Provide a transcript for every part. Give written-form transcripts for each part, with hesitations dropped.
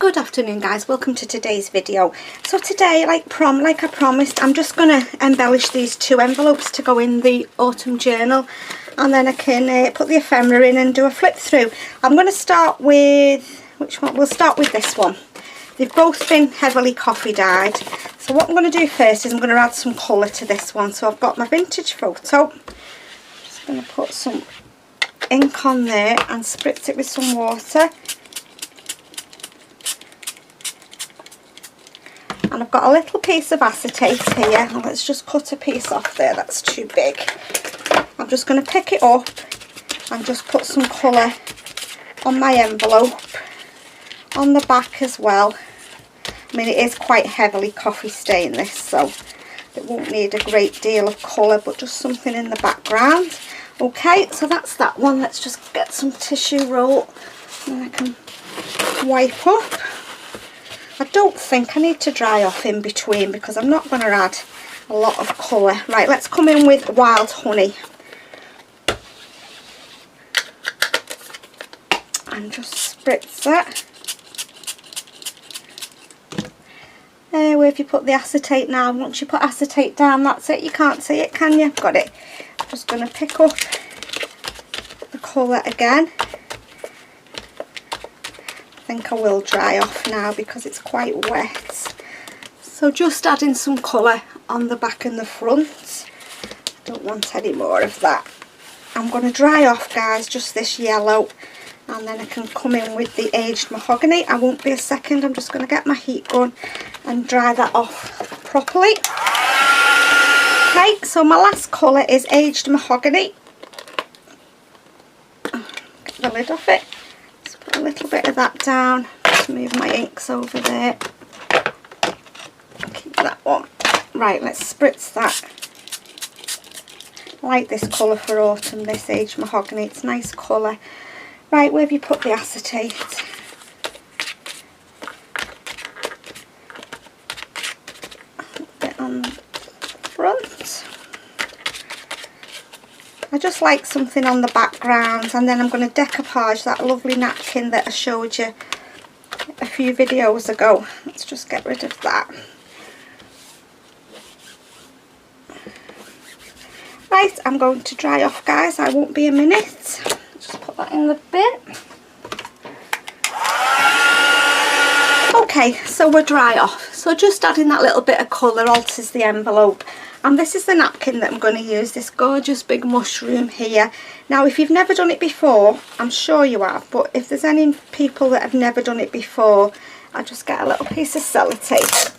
Good afternoon guys, welcome to today's video. So today, like I promised, I'm just going to embellish these two envelopes to go in the autumn journal, and then I can put the ephemera in and do a flip through. I'm going to start with, which one? We'll start with this one. They've both been heavily coffee dyed. So what I'm going to do first is I'm going to add some colour to this one. So I've got my vintage photo. I'm just going to put some ink on there and spritz it with some water. And I've got a little piece of acetate here. Let's just cut a piece off there, that's too big. I'm just going to pick it up and just put some colour on my envelope, on the back as well. I mean, it is quite heavily coffee stained this, so it won't need a great deal of colour, but just something in the background. Okay, so that's that one. Let's just get some tissue roll and I can wipe up. I don't think I need to dry off in between because I'm not going to add a lot of colour. Right, let's come in with wild honey. And just spritz that. Where have you put the acetate now? Once you put acetate down, that's it. You can't see it, can you? Got it. I'm just going to pick up the colour again. I think I will dry off now because it's quite wet. So just adding some colour on the back and the front. I don't want any more of that. I'm going to dry off, guys, just this yellow, and then I can come in with the aged mahogany. I won't be a second. I'm just going to get my heat gun and dry that off properly. Okay, so my last colour is aged mahogany. Get the lid off it. Put a little bit of that down to move my inks over there. Keep that one. Right, let's spritz that. I like this colour for autumn, this aged mahogany. It's a nice colour. Right, where have you put the acetate? A bit on the front. I just like something on the background, and then I'm going to decoupage that lovely napkin that I showed you a few videos ago. Let's just get rid of that. Right, I'm going to dry off, guys. I won't be a minute. Just put that in the bin. Okay, so we're dry off. So just adding that little bit of colour alters the envelope. And this is the napkin that I'm going to use, this gorgeous big mushroom here. Now, if you've never done it before, I'm sure you have, but if there's any people that have never done it before, I'll just get a little piece of sellotape.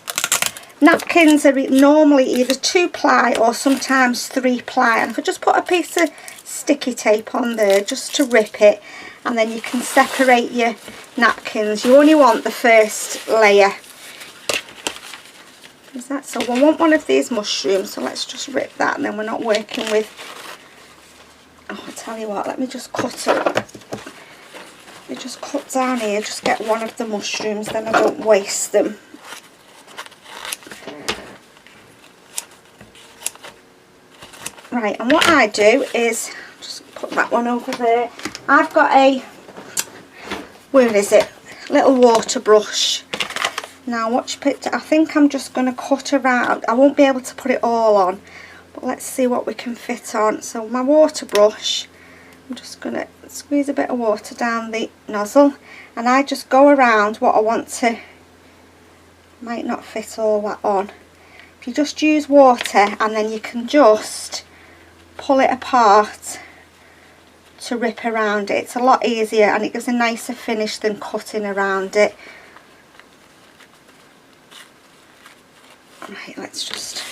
Napkins are normally either 2-ply or sometimes 3-ply. And if I just put a piece of sticky tape on there just to rip it, and then you can separate your napkins. You only want the first layer. Is that so? I want one of these mushrooms, so let's just rip that, and then we're not working with. Oh, I tell you what, let me just cut it. Let me just cut down here, just get one of the mushrooms, then I don't waste them. Right, and what I do is just put that one over there. I've got a, where is it? Little water brush. Now watch it, I think I'm just going to cut around. I won't be able to put it all on, but let's see what we can fit on. So my water brush, I'm just going to squeeze a bit of water down the nozzle, and I just go around what I want to, might not fit all that on. If you just use water, and then you can just pull it apart to rip around it. It's a lot easier and it gives a nicer finish than cutting around it. Right, let's just,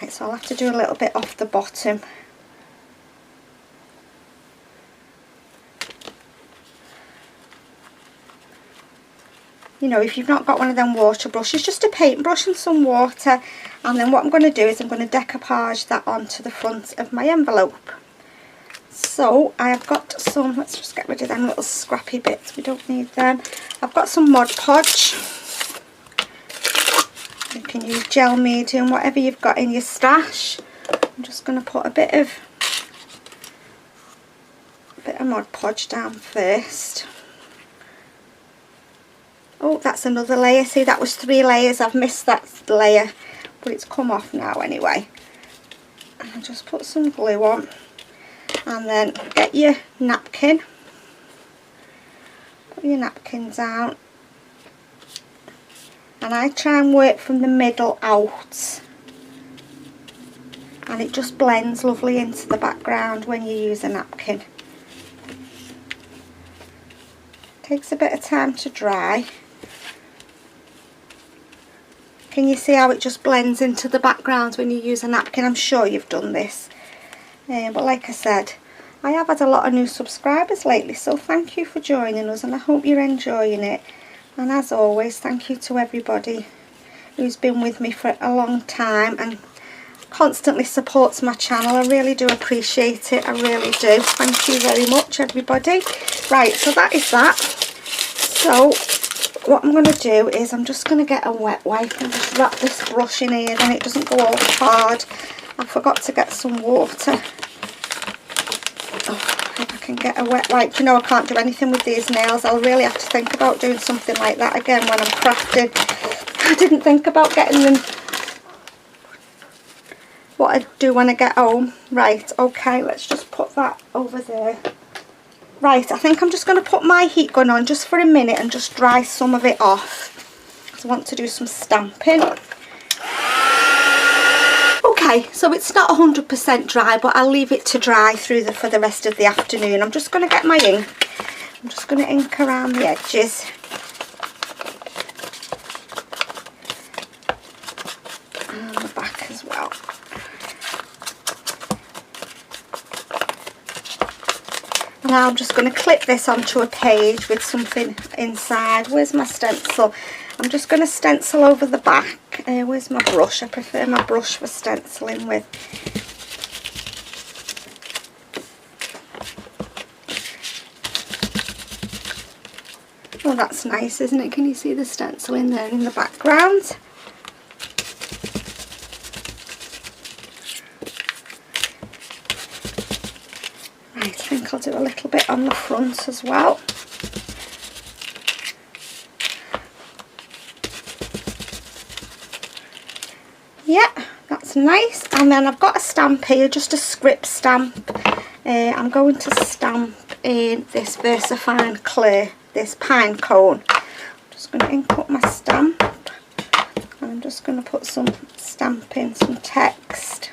right, so I'll have to do a little bit off the bottom. You know, if you've not got one of them water brushes, just a paintbrush and some water, and then what I'm going to do is I'm going to decoupage that onto the front of my envelope. So I have got some, let's just get rid of them little scrappy bits, we don't need them. I've got some Mod Podge. You can use gel medium, whatever you've got in your stash. I'm just going to put a bit of Mod Podge down first. Oh, that's another layer. See, that was 3 layers. I've missed that layer, but it's come off now anyway. And I'll just put some glue on, and then get your napkin. Put your napkin down, and I try and work from the middle out, and it just blends lovely into the background when you use a napkin. Takes a bit of time to dry. Can you see how it just blends into the background when you use a napkin? I'm sure you've done this. But like I said, I have had a lot of new subscribers lately, so thank you for joining us, and I hope you're enjoying it. And as always, thank you to everybody who's been with me for a long time and constantly supports my channel. I really do appreciate it. I really do. Thank you very much, everybody. Right, so that is that. So what I'm going to do is I'm just going to get a wet wipe and just wrap this brush in here, then it doesn't go all hard. I forgot to get some water. Oh, if I can get a wet wipe. You know, I can't do anything with these nails. I'll really have to think about doing something like that again when I'm crafting. I didn't think about getting them, what I do when I get home. Right, okay, let's just put that over there. Right, I think I'm just going to put my heat gun on just for a minute and just dry some of it off, because I want to do some stamping. Okay, so it's not 100% dry, but I'll leave it to dry for the rest of the afternoon. I'm just going to get my ink. I'm just going to ink around the edges. And the back as well. Now I'm just going to clip this onto a page with something inside. Where's my stencil? I'm just going to stencil over the back. Where's my brush? I prefer my brush for stenciling with. Oh, that's nice, isn't it? Can you see the stencil in there in the background? Right, I think I'll do a little bit on the front as well. Yeah, that's nice. And then I've got a stamp here, just a script stamp. I'm going to stamp in this VersaFine Clear, this pine cone. I'm just going to ink up my stamp. And I'm just going to put some stamping, some text.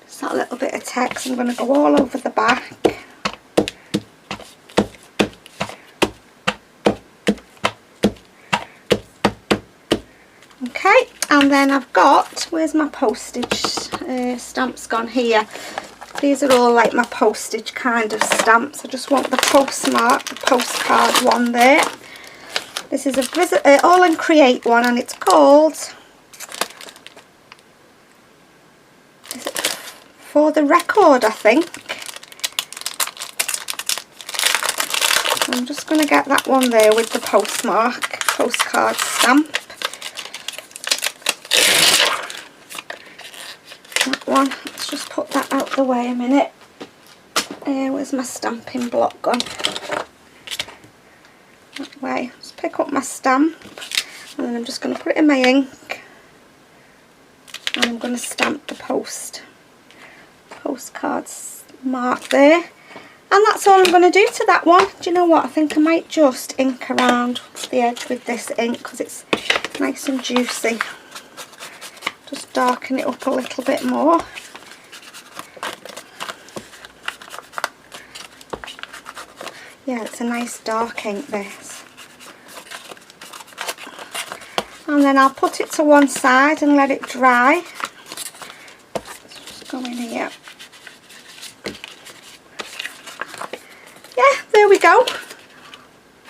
Just that little bit of text. I'm going to go all over the back. Okay, and then I've got, where's my postage stamps gone? Here. These are all like my postage kind of stamps. I just want the postmark, the postcard one there. This is a All and Create one, and it's called, is it For the Record, I think. I'm just going to get that one there with the postcard stamp. That one, let's just put that out the way a minute. Where's my stamping block gone? That way. Let's pick up my stamp, and then I'm just going to put it in my ink, and I'm going to stamp the postcards mark there, and that's all I'm going to do to that one. Do you know what? I think I might just ink around the edge with this ink because it's nice and juicy. Just darken it up a little bit more. Yeah, it's a nice dark ink, this. And then I'll put it to one side and let it dry. Let's just go in here. Yeah, there we go.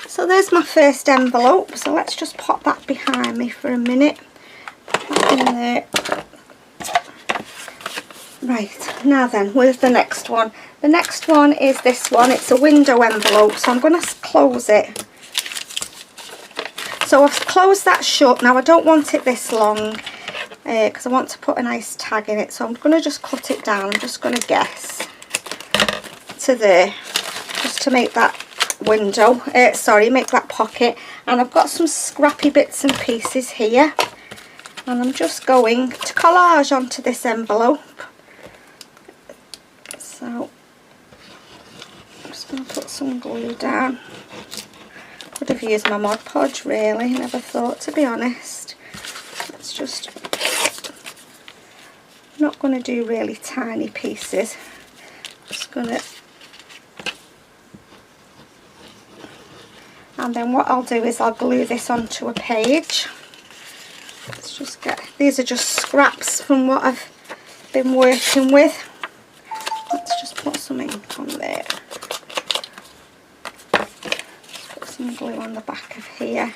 So there's my first envelope. So let's just pop that behind me for a minute. In there. Right, now then, where's the next one? The next one is this one. It's a window envelope, so I'm going to close it. So I've closed that shut. Now I don't want it this long because I want to put a nice tag in it, so I'm going to just cut it down. I'm just going to guess to there, just to make that window, make that pocket, and I've got some scrappy bits and pieces here, and I'm just going to collage onto this envelope. So I'm just going to put some glue down. Could have used my Mod Podge really, never thought, to be honest. Let's just, I'm not going to do really tiny pieces, just going to, and then what I'll do is I'll glue this onto a page. Let's just get, these are just scraps from what I've been working with. Let's just put some ink on there. Just put some glue on the back of here.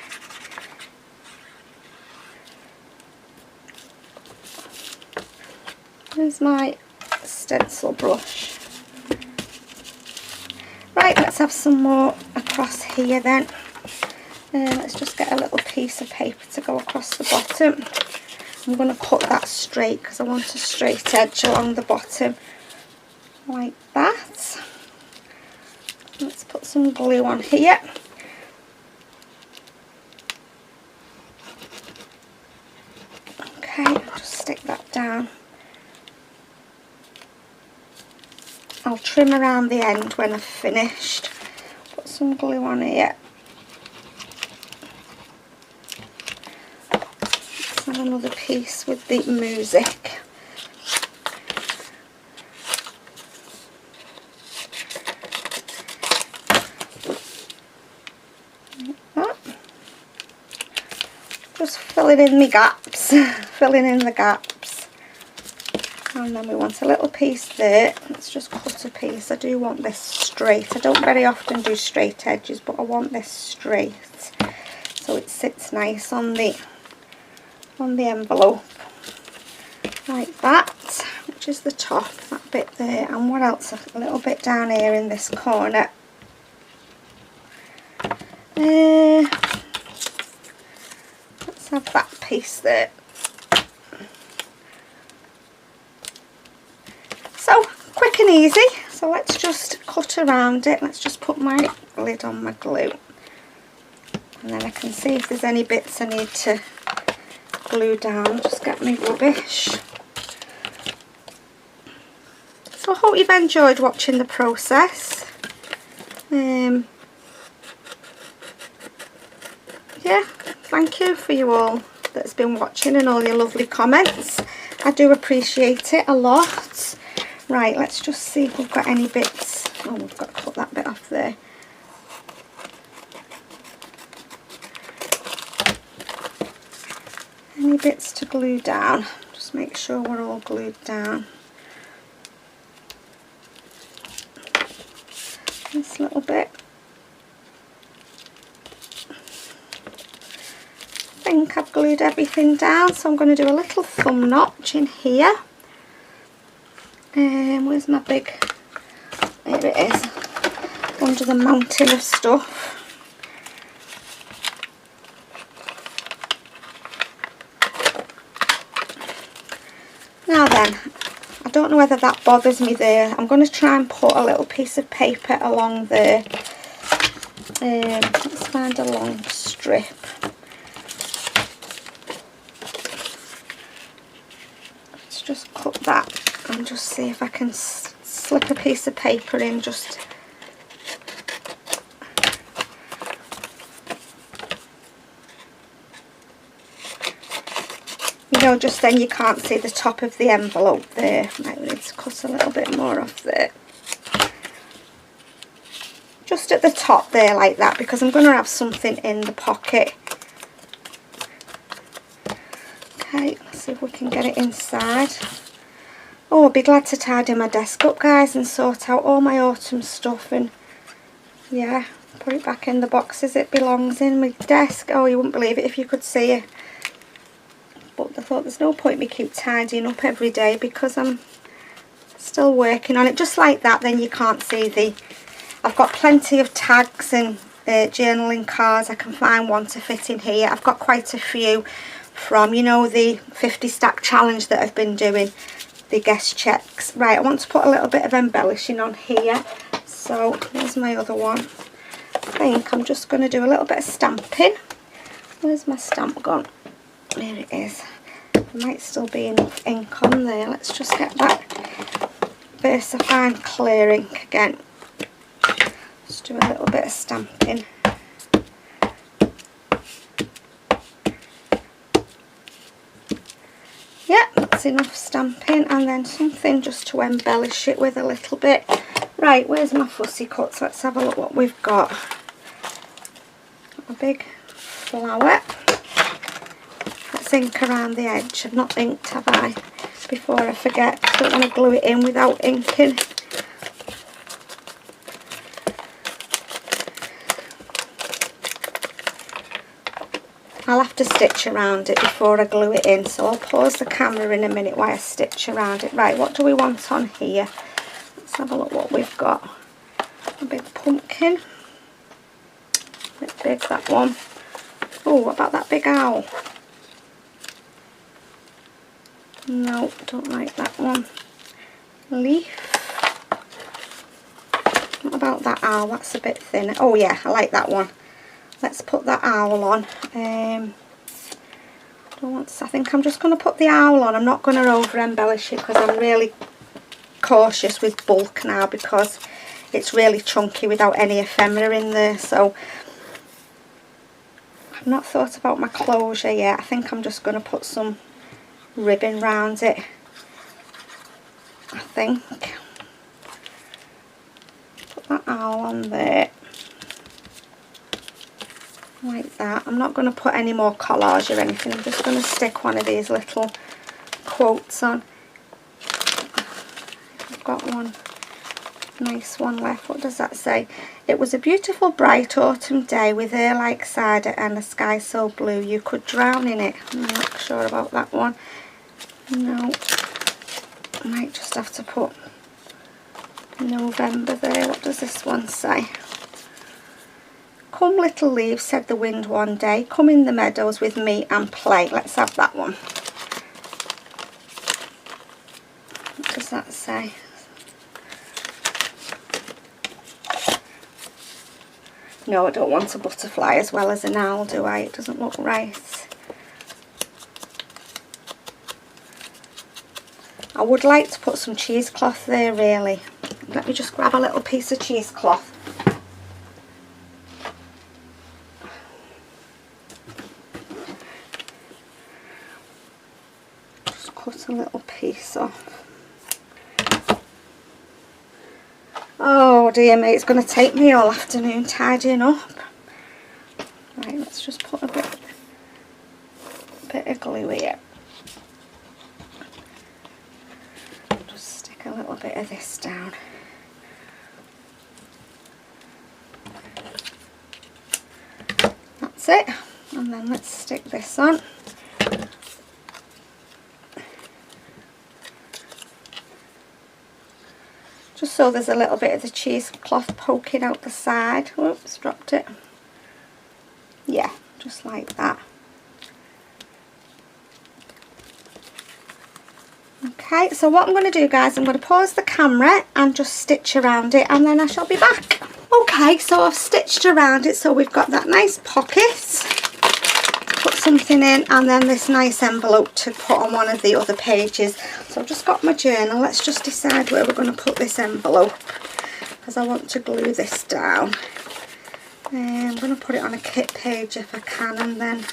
There's my stencil brush. Right, let's have some more across here then. Let's just get a little piece of paper to go across the bottom. I'm going to cut that straight because I want a straight edge along the bottom, like that. Let's put some glue on here. Okay, just stick that down. I'll trim around the end when I've finished. Put some glue on here. Let's have another piece with the music. Like that. Just filling in my gaps, filling in the gaps. And then we want a little piece there. Let's just cut a piece. I do want this straight. I don't very often do straight edges, but I want this straight so it sits nice on the envelope, like that, which is the top, that bit there. And what else? A little bit down here in this corner. Let's have that piece there. So quick and easy. So let's just cut around it. Let's just put my lid on my glue, and then I can see if there's any bits I need to glue down. Just get me rubbish. So I hope you've enjoyed watching the process. Yeah, thank you for you all that's been watching and all your lovely comments. I do appreciate it a lot. Right, let's just see if we've got any bits. Oh, we've got to cut that bit off there. Any bits to glue down? Just make sure we're all glued down. This little bit. I think I've glued everything down, so I'm going to do a little thumb notch in here. Where's my big, there it is, under the mountain of stuff. Now then, I don't know whether that bothers me there. I'm going to try and put a little piece of paper along there. Let's find a long strip. Let's just cut that and just see if I can slip a piece of paper in, just you know, just then you can't see the top of the envelope there. Might need to cut a little bit more off there, just at the top there, like that, because I'm going to have something in the pocket. Okay, let's see if we can get it inside. Oh, I'll be glad to tidy my desk up, guys, and sort out all my autumn stuff, and yeah, put it back in the boxes it belongs in, my desk. Oh, you wouldn't believe it if you could see it. But I thought there's no point me keep tidying up every day because I'm still working on it. Just like that, then you can't see the... I've got plenty of tags and journaling cards. I can find one to fit in here. I've got quite a few from, you know, the 50 stack challenge that I've been doing, the guest checks. Right, I want to put a little bit of embellishing on here. So here's my other one. think I'm just going to do a little bit of stamping. Where's my stamp gone? There it is. There might still be enough ink on there. Let's just get that VersaFine clear ink again. Just do a little bit of stamping. Yeah, that's enough stamping, and then something just to embellish it with a little bit. Right, where's my fussy cuts? Let's have a look what we've got. A big flower. Let's ink around the edge. I've not inked, have I? Before I forget, I don't want to glue it in without inking. I'll have to stitch around it before I glue it in, so I'll pause the camera in a minute while I stitch around it. Right, what do we want on here? Let's have a look what we've got. A big pumpkin. A bit big, that one. Oh, what about that big owl? No, don't like that one. Leaf. What about that owl? That's a bit thinner. Oh yeah, I like that one. Let's put that owl on. I think I'm just going to put the owl on. I'm not going to over embellish it because I'm really cautious with bulk now because it's really chunky without any ephemera in there. So I've not thought about my closure yet. I think I'm just going to put some ribbon round it. I think. Put that owl on there. Like that. I'm not going to put any more collage or anything. I'm just going to stick one of these little quotes on. I've got one nice one left. What does that say? It was a beautiful bright autumn day with air like cider and a sky so blue you could drown in it. I'm not sure about that one. No. I might just have to put November there. What does this one say? Come little leaves, said the wind one day, come in the meadows with me and play. Let's have that one. What does that say? No, I don't want a butterfly as well as an owl, do I? It doesn't look right. I would like to put some cheesecloth there, really. Let me just grab a little piece of cheesecloth. Cut a little piece off. Oh dear me, it's going to take me all afternoon tidying up. Right, let's just put a bit of glue here. Just stick a little bit of this down. That's it. And then let's stick this on. Just so there's a little bit of the cheesecloth poking out the side. Whoops, dropped it. Yeah, just like that. Okay, so what I'm going to do, guys, I'm going to pause the camera and just stitch around it, and then I shall be back. Okay, so I've stitched around it, so we've got that nice pocket. Put something in, and then this nice envelope to put on one of the other pages. So I've just got my journal. Let's just decide where we're going to put this envelope, because I want to glue this down. I'm going to put it on a kit page if I can, and then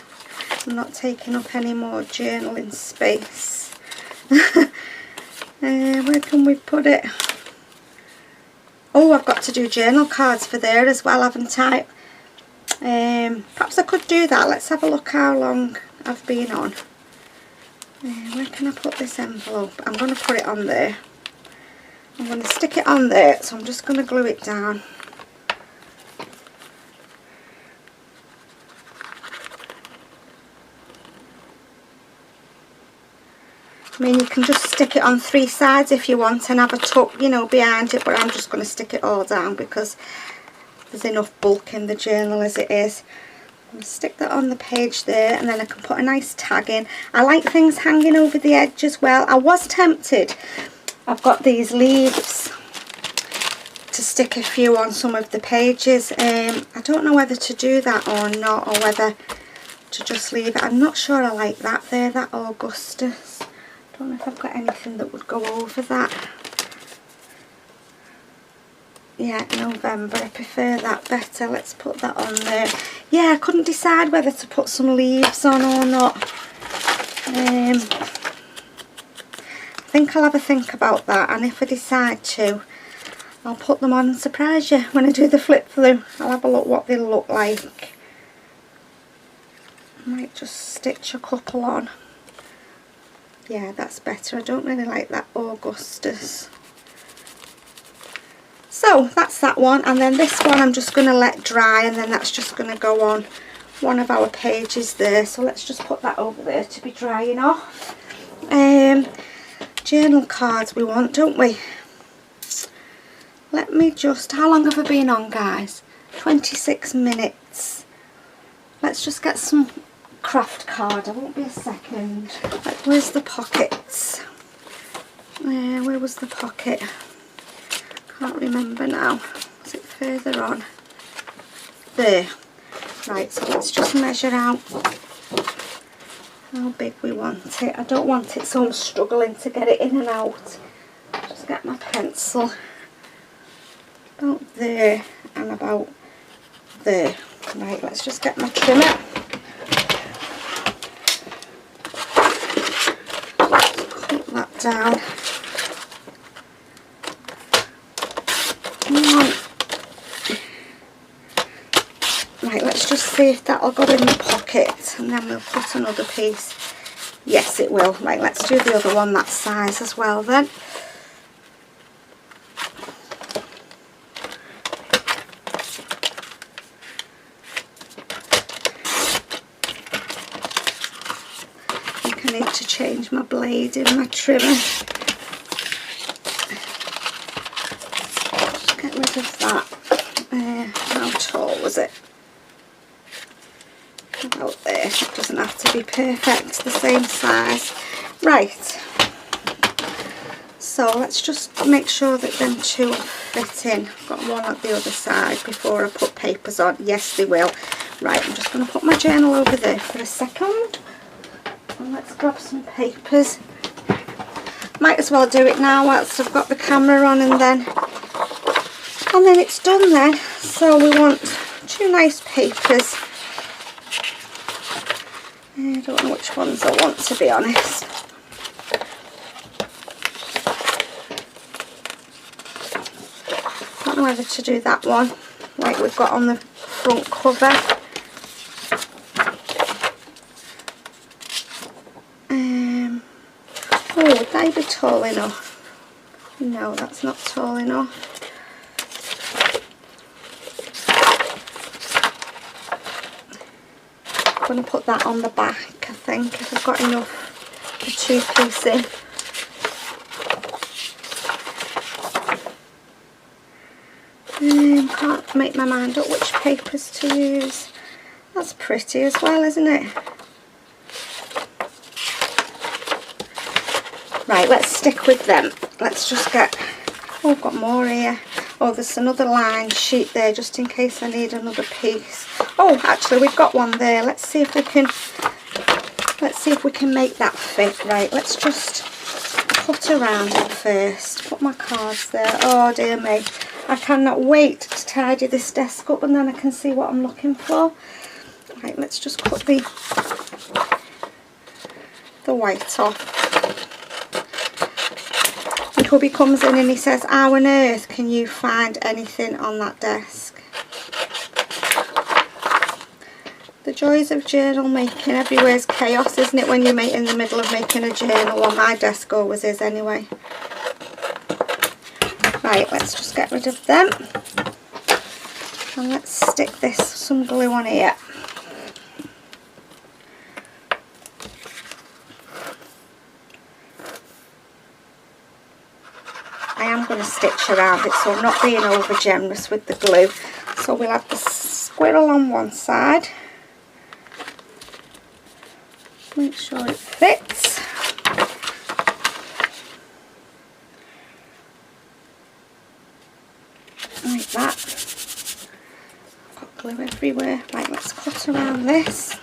I'm not taking up any more journaling space. Where can we put it? Oh, I've got to do journal cards for there as well, haven't I? Perhaps I could do that. Let's have a look how long I've been on. Where can I put this envelope? I'm going to put it on there. I'm going to stick it on there, so I'm just going to glue it down. I mean, you can just stick it on 3 sides if you want and have a tuck, you know, behind it, but I'm just going to stick it all down because there's enough bulk in the journal as it is. I'm going to stick that on the page there, and then I can put a nice tag in. I like things hanging over the edge as well. I was tempted. I've got these leaves to stick a few on some of the pages. I don't know whether to do that or not, or whether to just leave it. I'm not sure I like that there, that Augustus. Don't know if I've got anything that would go over that. Yeah, November, I prefer that better. Let's put that on there. Yeah, I couldn't decide whether to put some leaves on or not. I think I'll have a think about that, and if I decide to, I'll put them on and surprise you when I do the flip through. I'll have a look what they look like. I might just stitch a couple on. Yeah, that's better. I don't really like that Augustus. So that's that one, and then this one I'm just going to let dry, and then that's just going to go on one of our pages there. So let's just put that over there to be drying off. Journal cards we want, don't we? Let me just, how long have I been on, guys? 26 minutes. Let's just get some craft card. I won't be a second. Like, where's the pockets? Where was the pocket? Can't remember now. Was it further on? There. Right, so let's just measure out how big we want it. I don't want it so I'm struggling to get it in and out. Just get my pencil. About there and about there. Right, let's just get my trimmer. Cut that down. Right, let's just see if that'll go in the pocket, and then we'll put another piece. Yes, it will. Right, let's do the other one that size as well then. I think I need to change my blade in my trimmer. Just get rid of that. How tall was it? About there. It doesn't have to be perfect, the same size. Right, so let's just make sure that them two fit in. I've got one at the other side before I put papers on. Yes, they will. Right, I'm just going to put my journal over there for a second, and let's grab some papers. Might as well do it now whilst I've got the camera on, and then it's done then. So we want two nice papers. I don't know which ones I want, to be honest. I don't know whether to do that one like we've got on the front cover. Oh, would they be tall enough? No, that's not tall enough. I'm going to put that on the back, I think, if I've got enough for two pieces. Can't make my mind up which papers to use. That's pretty as well, isn't it? Right, let's stick with them. Let's just get, oh, I've got more here. Oh, there's another line sheet there just in case I need another piece. Oh, actually we've got one there. Let's see if we can make that fit. Right, let's just cut around it first. Put my cards there. Oh dear me. I cannot wait to tidy this desk up, and then I can see what I'm looking for. Right, let's just cut the white off. And hubby comes in and he says, how on earth can you find anything on that desk? The joys of journal making. Everywhere's chaos, isn't it, when you're in the middle of making a journal? Well, my desk always is anyway. Right, let's just get rid of them. And let's stick some glue on here. I am going to stitch around it, so I'm not being over generous with the glue. So we'll have the squirrel on one side. Make sure it fits. like that. Got glue everywhere. Right, let's cut around this.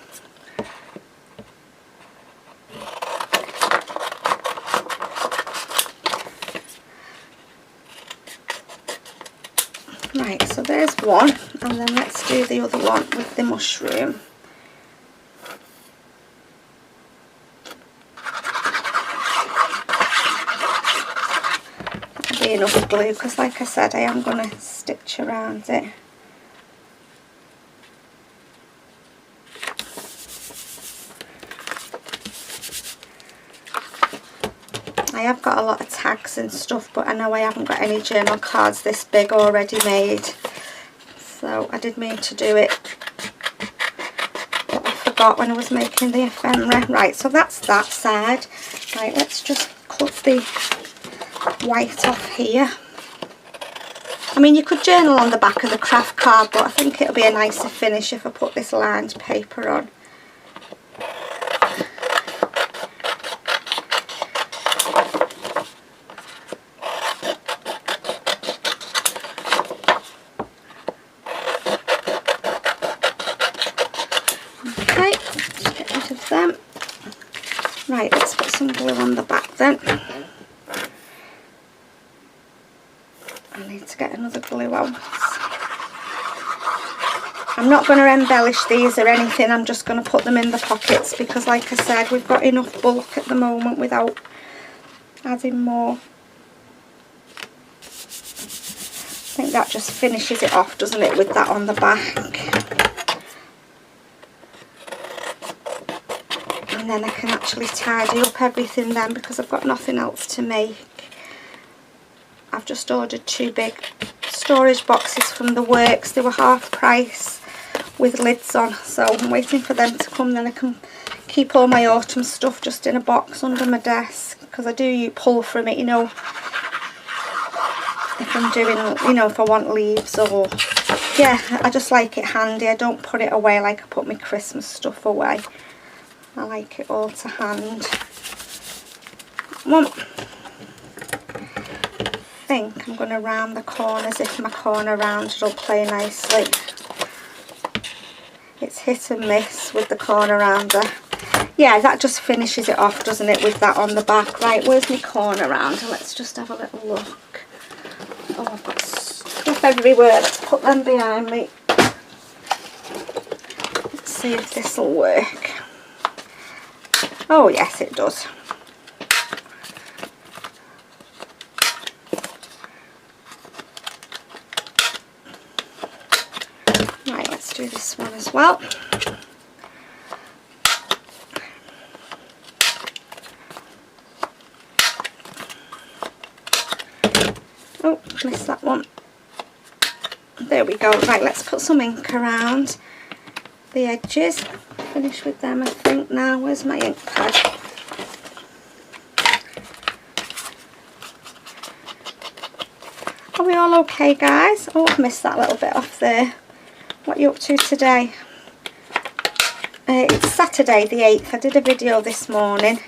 Right, so there's one, and then let's do the other one with the mushroom. That'll be enough glue, because like I said, I am going to stitch around it. I have got a lot of tags and stuff, but I know I haven't got any journal cards this big already made, so I did mean to do it, but I forgot when I was making the ephemera. Right, so that's that side. Right, let's just cut the white off here. I mean, you could journal on the back of the craft card, but I think it'll be a nicer finish if I put this lined paper on. Okay, just get rid of them. Right, let's put some glue on the back then. I need to get another glue out. I'm not going to embellish these or anything, I'm just going to put them in the pockets because like I said, we've got enough bulk at the moment without adding more. I think that just finishes it off, doesn't it, with that on the back. And then I can actually tidy up everything then because I've got nothing else to make. I've just ordered 2 big storage boxes from the works. They were half price with lids on, so I'm waiting for them to come, then I can keep all my autumn stuff just in a box under my desk, because I do pull from it, you know, if I'm doing, you know, if I want leaves or, yeah, I just like it handy. I don't put it away like I put my Christmas stuff away. I like it all to hand. I think I'm going to round the corners if my corner rounder will play nicely. It's hit and miss with the corner rounder. Yeah, that just finishes it off, doesn't it, with that on the back. Right, where's my corner rounder? Let's just have a little look. Oh, I've got stuff everywhere. Let's put them behind me. Let's see if this will work. Oh yes, it does. Right, let's do this one as well. Oh, missed that one. There we go. Right, let's put some ink around the edges. Finish with them, I think, now. Where's my ink pad? Are we all okay, guys? Oh, I've missed that little bit off there. What are you up to today? It's Saturday the 8th. I did a video this morning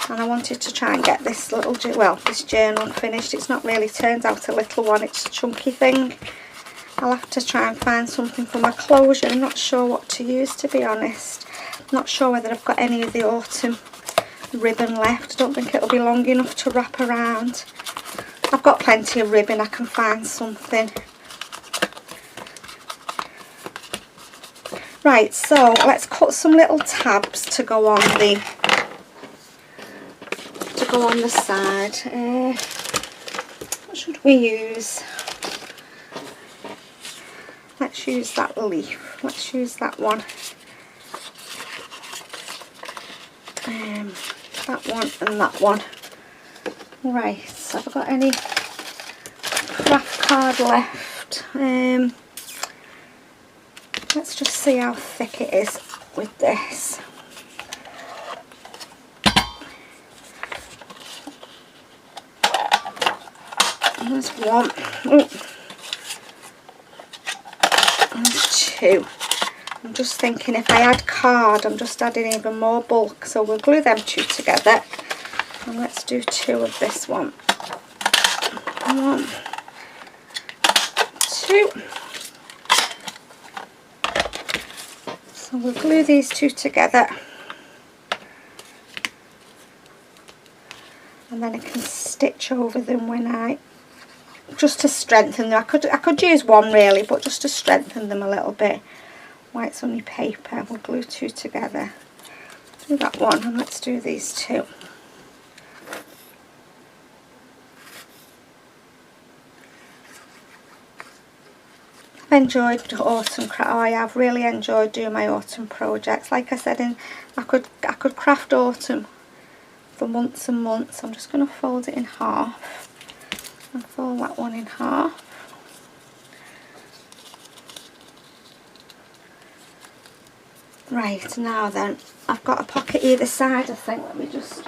and I wanted to try and get this little, this journal finished. It's not really turned out a little one, it's a chunky thing. I'll have to try and find something for my closure. I'm not sure what to use, to be honest. I'm not sure whether I've got any of the autumn ribbon left. I don't think it'll be long enough to wrap around. I've got plenty of ribbon, I can find something. Right, so let's cut some little tabs to go on the side. What should we use? Let's use that leaf. Let's use that one. That one and that one. Right, so have I got any craft card left? Let's just see how thick it is with this. There's one. Oh. There's 2. I'm just thinking if I add card, I'm just adding even more bulk. So we'll glue them 2 together. And let's do 2 of this one. 1, 2. two. So we'll glue these two together, and then I can stitch over them when I, just to strengthen them. I could use one really, but just to strengthen them a little bit. White's only paper. We'll glue two together. Do that one, and let's do these two. I've enjoyed autumn craft. Oh, I have really enjoyed doing my autumn projects. Like I said, I could craft autumn for months and months. I'm just going to fold it in half and fold that one in half. Right, now then, I've got a pocket either side, I think. Let me just...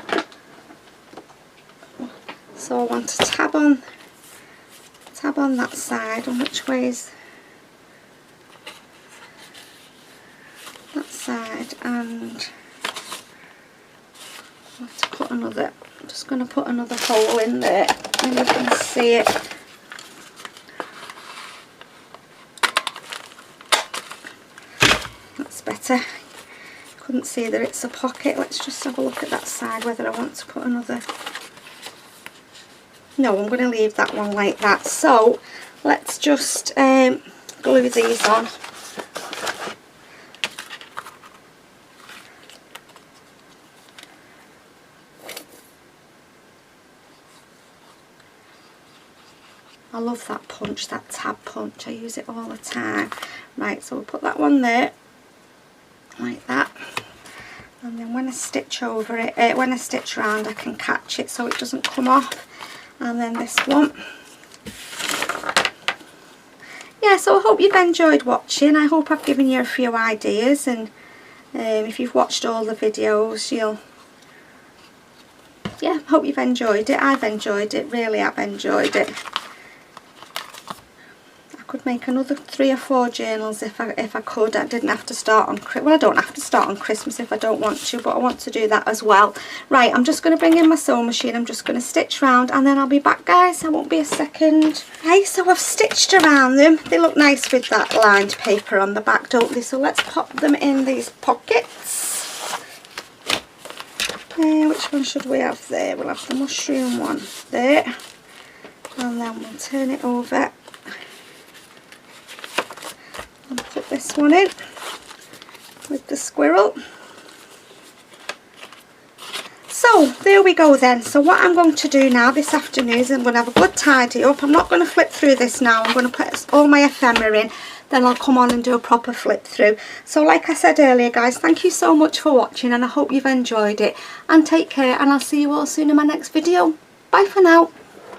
So I want to tab on that side. And which way is that side? And I have to put another... I'm just going to put another hole in there, and you can see it. That's better. Couldn't see that it's a pocket. Let's just have a look at that side, whether I want to put another... No, I'm going to leave that one like that. So let's just glue these on. I love that punch, that tab punch. I use it all the time. Right, so we'll put that one there, like that. And then when I stitch over it, when I stitch around, I can catch it so it doesn't come off. And then this one. Yeah, so I hope you've enjoyed watching. I hope I've given you a few ideas, and if you've watched all the videos, yeah, hope you've enjoyed it. I've enjoyed it, really have enjoyed it. Could make another 3 or 4 journals if I could. I didn't have to start on, well, I don't have to start on Christmas if I don't want to, but I want to do that as well. Right, I'm just going to bring in my sewing machine. I'm just going to stitch round, and then I'll be back, guys. I won't be a second. Right, so I've stitched around them. They look nice with that lined paper on the back, don't they? So let's pop them in these pockets. Which one should we have there? We'll have the mushroom one there, and then we'll turn it over and put this one in with the squirrel. So there we go then. So what I'm going to do now this afternoon is I'm going to have a good tidy up. I'm not going to flip through this now. I'm going to put all my ephemera in, then I'll come on and do a proper flip through. So like I said earlier, guys, thank you so much for watching, and I hope you've enjoyed it, and take care, and I'll see you all soon in my next video. Bye for now.